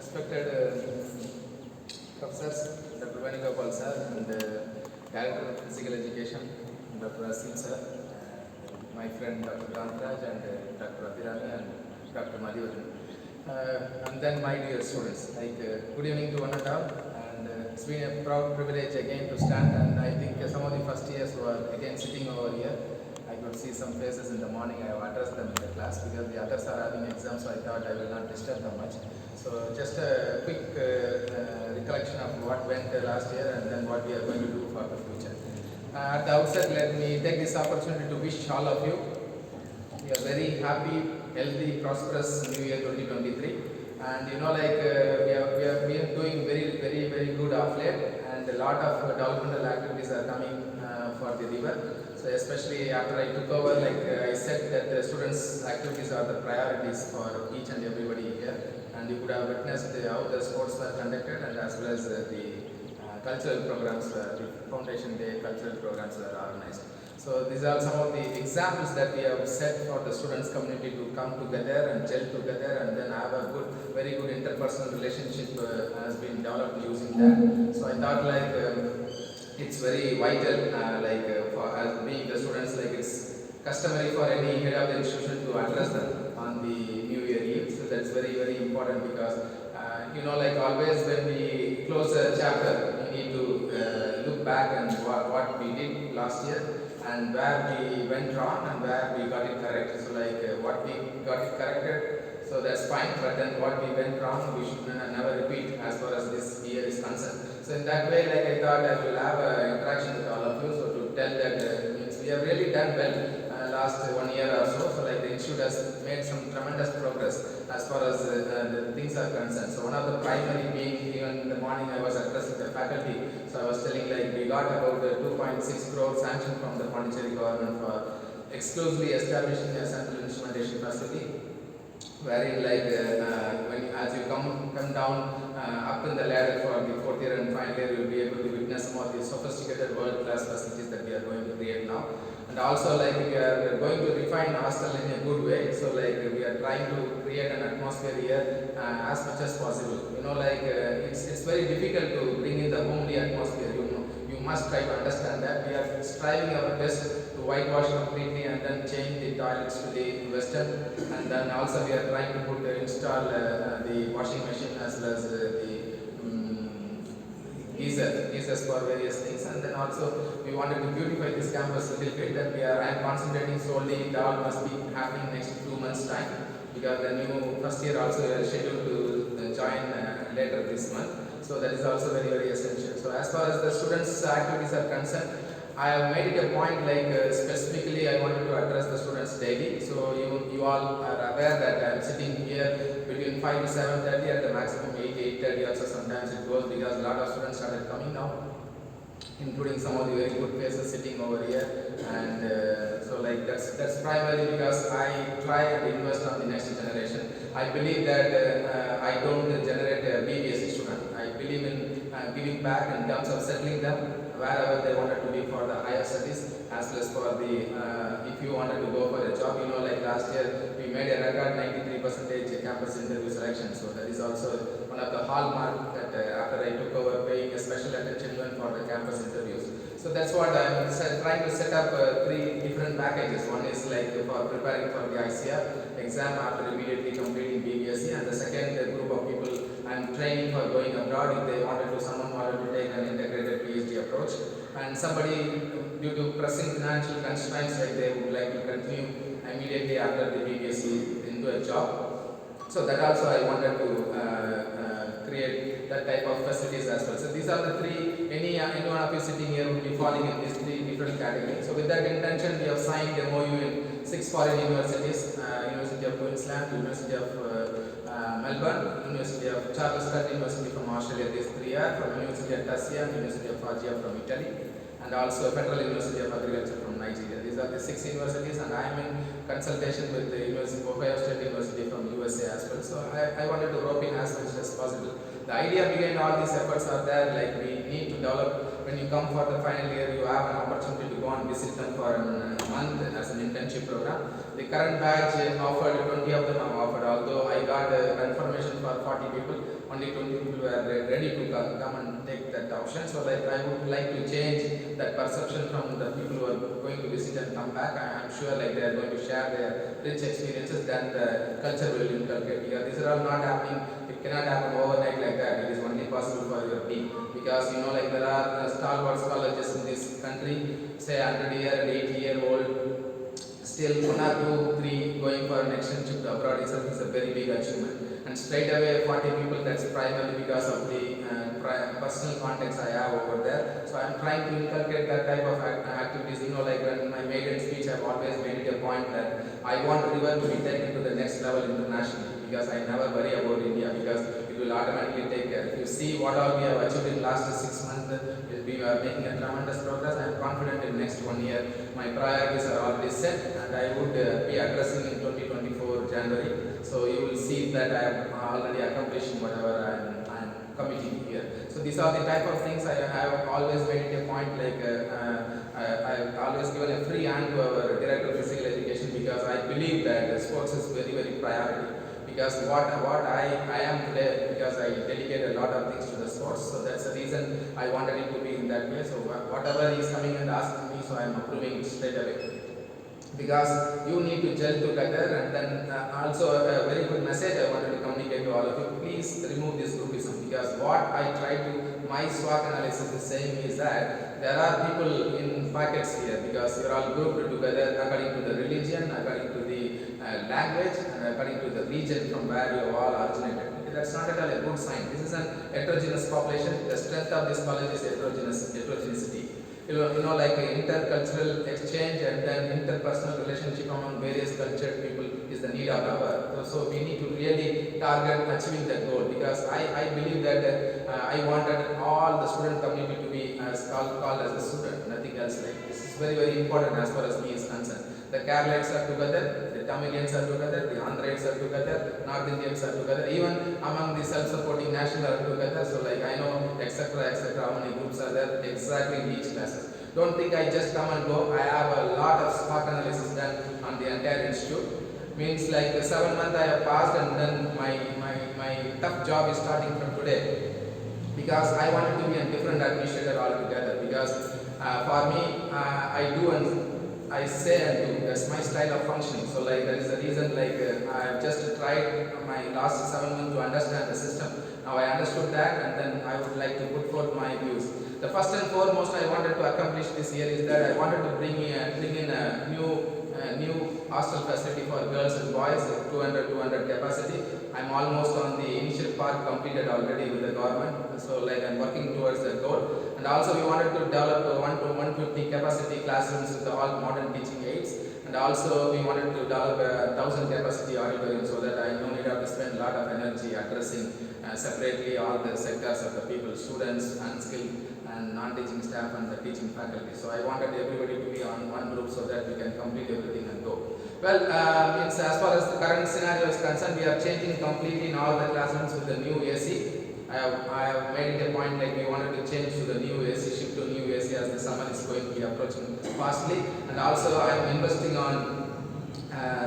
respected professors, Dr. Venugopal sir, and Director of Physical Education, Dr. Asim sir, and my friend Dr. Kantraj and Dr. Abhirami and Dr. Madhivaran. And then my dear students, good evening to one and all, and it's been a proud privilege again to stand, and I think some of the first years who are again sitting over here. I could see some faces in the morning. I have addressed them in the class because the others are having exams, so I thought I will not disturb them much. So just a quick recollection of what went last year and then what we are going to do for the future. At the outset, let me take this opportunity to wish all of you a very happy, healthy, prosperous New Year 2023. And we have been doing very good of late, and a lot of developmental activities are coming for the river. So especially after I took over, I said that the students' activities are the priorities for each and everybody here. And you could have witnessed how the sports were conducted, and as well as the cultural programs, the Foundation Day cultural programs were organized. So these are some of the examples that we have set for the students community to come together and gel together and then have a very good interpersonal relationship has been developed using that. So I thought it's very vital for as being the students, it's customary for any head of the institution to address them on the New Year Eve. So that's very important because always when we close a chapter, we need to look back and what we did last year and where we went wrong and where we got it correct. So what we got it corrected, so that's fine, but then what we went wrong, we should never repeat as far as this year is concerned. So in that way, I thought I will have an interaction with all of you, so to tell that means we have really done well last 1 year or so. So the institute has made some tremendous progress as far as the things are concerned. So one of the primary being, even in the morning I was addressing the faculty, so I was telling we got about 2.6 crore sanction from the Pondicherry government for exclusively establishing a central instrumentation facility, wherein as you come down up in the ladder for the 4th year and final year, you will be able to witness some of the sophisticated world-class facilities that we are going to create now. And also we are going to refine hostel in a good way. So we are trying to create an atmosphere here as much as possible. It's very difficult to bring in the homely atmosphere. You must try to understand that we are striving our best to whitewash completely and then change the toilets to the western. And then also we are trying to install the washing machine as well as the geysers for various things. And then also we wanted to beautify this campus a little bit, that I am concentrating solely, it all must be happening next 2 months time, because the new first year also we are scheduled to join later this month. So that is also very essential. So as far as the students' activities are concerned, I have made it a point specifically I wanted to address the students daily. So you all are aware that I am sitting here between 5 to 7:30 at the maximum 8:30 also sometimes it goes, because a lot of students started coming now, including some of the very good faces sitting over here. And that's primarily because I try and invest on the next generation. I believe that I don't generate a BBSc student. I believe in giving back in terms of settling them wherever they wanted to be for the higher studies, as well as for the if you wanted to go for a job. Last year we made a record 93% campus interview selection. So that is also one of the hallmark that after I took over, paying a special attention even for the campus interviews. So that's what I am trying to set up 3 different packages. One is for preparing for the ICR exam after immediately completing BBSc, and the second group of people I am training for going abroad if they someone wanted to take an integrated PhD approach, and somebody due to pressing financial constraints they would like to continue immediately after the BBSc into a job. So that also I wanted to create that type of facilities as well. So these are the 3, any one of you sitting here would be falling in these 3 different categories. So with that intention, we have signed MOU in 6 foreign universities, University of Queensland, University of Melbourne, University of Charleston, University from Australia, these 3 are from University of Tassia, University of Foggia from Italy, and also Federal University of Agriculture from Nigeria. These are the 6 universities, and I am in consultation with the Ohio State University from USA as well. So I wanted to rope in as much as possible. The idea behind all these efforts are there, we need to develop when you come for the final year, you have an opportunity to go and visit them for a month as an internship program. The current batch offered 20 of them have offered, although I got confirmation for 40 people, only 20 people were ready to come and take that option. So like I would like to change that perception from the people who are going to visit and come back. I am sure like they are going to share their rich experiences, then the culture will inculcate, because these are all not happening. It cannot happen overnight like that. It is only possible for your team, because you know like there are stalwart colleges in this country, say 100-year and 80-year-old, still 1 or 2, 3 going for an externship abroad itself is a very big achievement. And straight away 40 people, that's primarily because of the personal contacts I have over there. So I am trying to inculcate that type of activities. You know, like when my maiden speech, I have always made it a point that I want River to be taken to the next level internationally, because I never worry about India, because it will automatically take care. If you see what all we have achieved in last 6 months, we are making a tremendous progress. I am confident in next 1 year my priorities are already set, and I would be addressing in 2024 January. So you will see that I am already accomplishing whatever I am committing here. So these are the type of things I have always made it a point, like I have always given a free hand to our director of physical education, because I believe that sports is very, very priority. Because what I am today, because I dedicate a lot of things to the sports, so that's the reason I wanted it to be in that way. So whatever is coming and asking me, so I am approving it straight away, because you need to gel together. And then also a very good message I wanted to communicate to all of you: please remove this groupism, because what I try to, my SWOT analysis is saying is that there are people in packets here, because you are all grouped together according to the religion, according to the language, and according to the region from where you have all originated. That's not at all a good sign. This is an heterogeneous population. The strength of this college is heterogeneity. You know, like intercultural exchange and then interpersonal relationship among various cultured people is the need of our. So we need to really target achieving that goal, because I believe that I wanted all the student community to be called as a student, nothing else. Like this is very, very important as far as me is concerned. The Keralites are together, the Tamilians are together, the Andhrites are together, North Indians are together, even among the self-supporting national are together. So like I know etc. how many groups are there exactly in each classes. Don't think I just come and go. I have a lot of SWOT analysis done on the entire institute. Means like 7 months I have passed, and then my tough job is starting from today, because I wanted to be a different administrator altogether. Because for me, I do and I say and do. That's my style of functioning. So like that is the reason, like I have just tried my last 7 months to understand the system. Now I understood that, and then I would like to put forth my views. The first and foremost I wanted to accomplish this year is that I wanted to bring in a new hostel facility for girls and boys, 200 capacity. I'm almost on the initial part completed already with the government. So like I'm working towards that goal. And also we wanted to develop 1 to 150 capacity classrooms with all modern teaching aids. And also we wanted to develop a 1000 capacity auditorium, so that I don't need to spend a lot of energy addressing separately all the sectors of the people, students, unskilled and non-teaching staff and the teaching faculty. So I wanted everybody to be on one group, so that we can complete everything and go. Well, as far as the current scenario is concerned, we are changing completely in all the classrooms with the new AC. I have made it a point like we wanted to change to the new AC, shift to new AC as the summer is going to be approaching fastly. And also I am investing on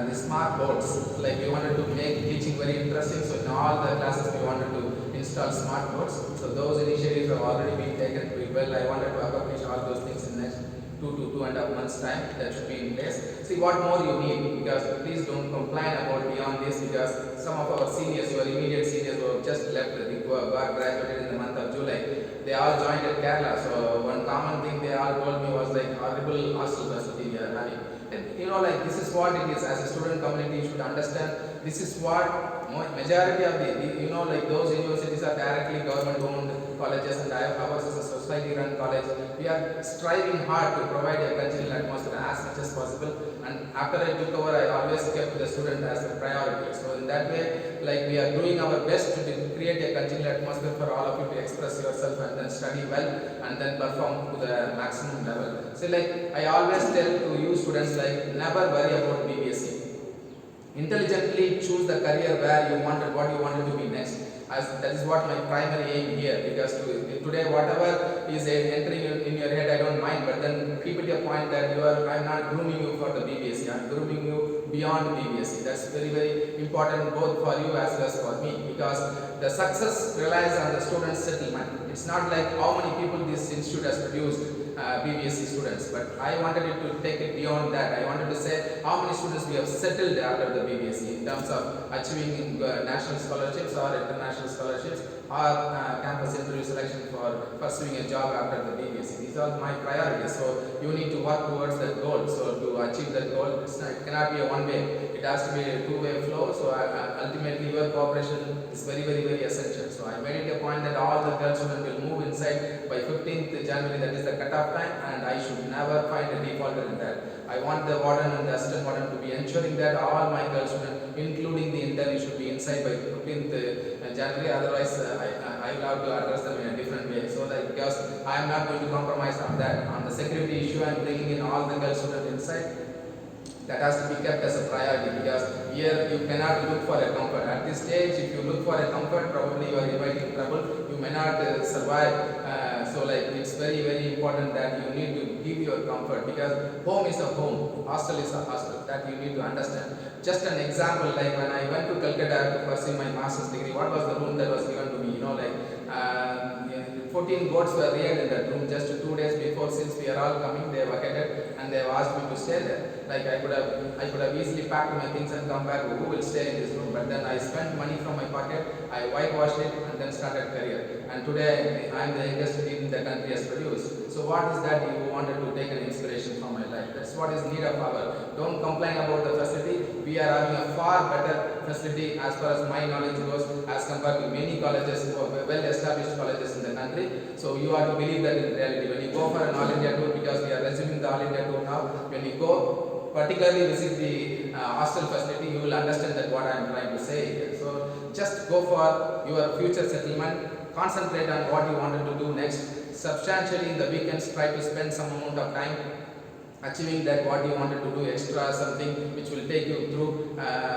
the smart boards. Like we wanted to make teaching very interesting, so in all the classes we wanted to install smart boards. So those initiatives have already been taken pretty well. I wanted to accomplish all those things in next 2 to 2.5 months time. That should be in place. See what more you need, because please don't complain about beyond this, because some of our seniors, your immediate seniors who have just left, got graduated in the month of July, they all joined at Kerala. So one common thing they all told me was like horrible hostel facility we are having. And you know, like this is what it is. As a student community, you should understand this is what majority of the you know, like those universities are directly government owned colleges, and ours is a society run college. We are striving hard to provide a congenial atmosphere as much as possible, and after I took over, I always kept the student as a priority. So in that way, like we are doing our best to create a congenial atmosphere for all of you to express yourself and then study well and then perform to the maximum level. So like I always tell to you students, like never worry about BBSc. Intelligently choose the career where you wanted, what you wanted to be next. as that is what my primary aim here, because today whatever is entering in your head I don't mind, but then keep it a point that I'm not grooming you for the BBSc, I'm grooming you beyond BBSc. That's very important both for you as well as for me, because the success relies on the student's settlement. It's not like how many people this institute has produced BBSc students, but I wanted it to take it beyond that. I wanted to say how many students we have settled after the BBSc in terms of achieving national scholarships or international scholarships or campus interview selection for pursuing a job after the BBSc. These are my priorities. So you need to work towards that goal. So to achieve that goal, it cannot be a one way. It has to be a two-way flow. So ultimately your cooperation is very essential. So I made it a point that all the girls students will move inside by 15th January, that is the cutoff time, and I should never find a defaulter in that. I want the warden and the assistant warden to be ensuring that all my girls students, including the intern, should be inside by 15th January. Otherwise, I will have to address them in a different way. So that, because I am not going to compromise on that. On the security issue, I am bringing in all the girls students inside. That has to be kept as a priority, because here you cannot look for a comfort. At this stage, if you look for a comfort, probably you are inviting trouble. You may not survive. So like it's very important that you need to give your comfort, because home is a home, hostel is a hostel. That you need to understand. Just an example, like when I went to Calcutta to pursue my master's degree, what was the room that was given to me? 14 goats were reared in that room just 2 days before. Since we are all coming, they vacated and they have asked me to stay there. Like I could have easily packed my things and come back. Who will stay in this room? But then I spent money from my pocket, I whitewashed it and then started career. And today I am the youngest in the country has produced. So what is that you wanted to take an inspiration from my life? That's what is need of our. Don't complain about the facility. We are having a far better facility as far as my knowledge goes, as compared to many colleges, well-established colleges in the country. So you have to believe that in reality. When you go for an All India tour, because we are resuming the All India tour now, when you go, particularly visit the hostel facility, you will understand that what I am trying to say here. So just go for your future settlement, concentrate on what you wanted to do next. Substantially in the weekends, try to spend some amount of time achieving that what you wanted to do, extra something which will take you through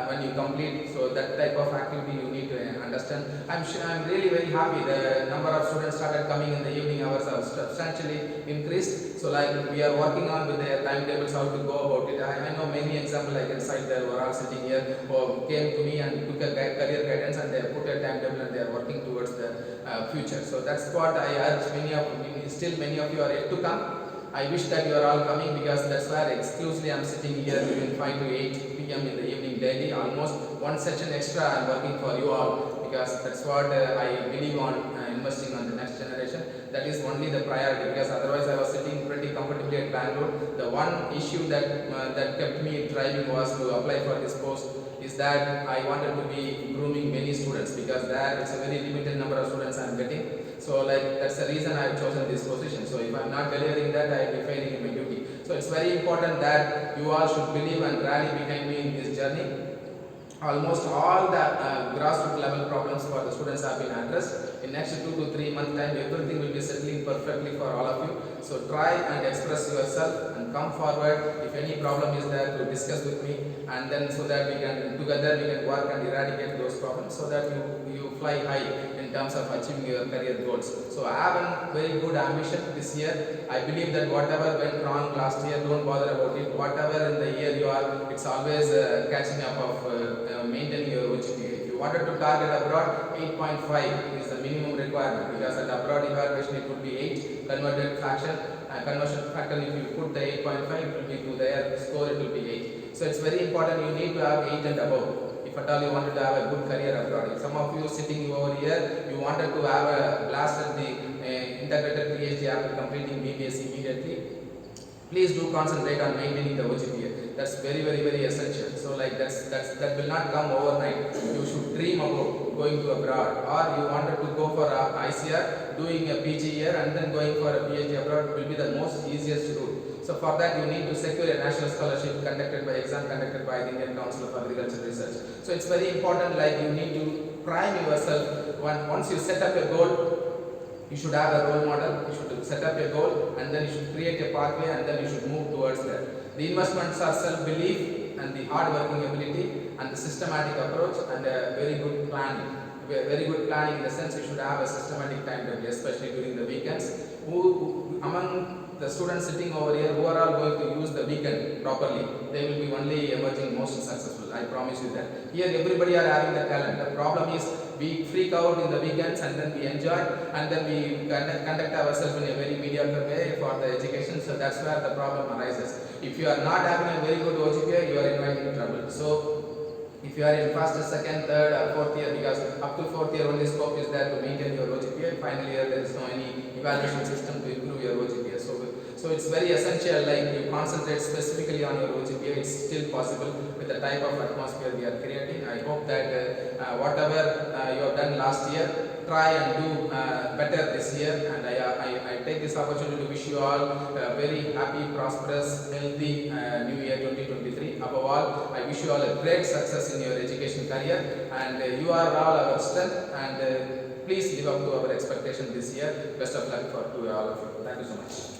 when you complete. So that type of activity you need to understand. I'm really very happy. The number of students started coming in the evening hours have substantially increased. So like we are working on with their timetables how to go about it. I know many examples I can cite there who are all sitting here who came to me and took a career guidance and they have put a timetable and they are working towards the future. So that's what I urge still many of you are yet to come. I wish that you are all coming, because that's where exclusively I am sitting here between 5 to 8 p.m. in the evening daily. Almost one session extra I am working for you all, because that's what I believe on investing on the next generation. That is only the priority, because otherwise I was sitting pretty comfortably at Bangalore. The one issue that kept me driving was to apply for this post is that I wanted to be grooming many students, because there it's a very limited number of students I am getting. So like that's the reason I have chosen this position. So if I am not delivering that, I will be failing in my duty. So it's very important that you all should believe and rally behind me in this journey. Almost all the grassroots level problems for the students have been addressed. In next 2 to 3 months time, everything will be settling perfectly for all of you. So try and express yourself and come forward. If any problem is there, to discuss with me, and then so that we can together we can work and eradicate those problems, so that you fly high in terms of achieving your career goals. So I have a very good ambition this year. I believe that whatever went wrong last year, don't bother about it. Whatever in the year you are, it's always catching up of maintaining your OGPA. If you wanted to target abroad, 8.5 is the minimum requirement, because at abroad evaluation it would be 8, conversion factor, if you put the 8.5, it will be to their score, it will be 8. So it's very important, you need to have 8 and above. If at all you wanted to have a good career abroad. If some of you sitting over here, you wanted to have a blast at the integrated PhD after completing BBSc immediately, please do concentrate on maintaining the OGPA. That's very essential. So like that will not come overnight. You should dream about going to abroad, or you wanted to go for a ICR, doing a PG year and then going for a PhD abroad will be the most easiest route. So for that you need to secure a national scholarship conducted by the Indian Council of Agricultural Research. So it's very important, like you need to prime yourself. Once you set up a goal, you should have a role model, you should set up a goal, and then you should create a pathway, and then you should move towards that. The investments are self-belief and the hard working ability and the systematic approach and a very good planning. very good planning in the sense you should have a systematic timetable, especially during the weekends. Among the students sitting over here who are all going to use the weekend properly, they will be only emerging most successful. I promise you that. Here everybody are having the talent. The problem is we freak out in the weekends and then we enjoy and then we conduct ourselves in a very mediocre way for the education. So that's where the problem arises. If you are not having a very good OGPA, you are inviting trouble. So if you are in first, second, third or fourth year, because up to fourth year only scope is there to maintain your OGPA, final year there is no any evaluation system to improve your OGPA. So it's very essential, like you concentrate specifically on your OGPA. It's still possible with the type of atmosphere we are creating. I hope that whatever you have done last year, try and do better this year. And I take this opportunity to wish you all a very happy, prosperous, healthy new year 2023. Above all, I wish you all a great success in your education career. And you are all our strength. And please live up to our expectation this year. Best of luck for all of you. Thank you so much.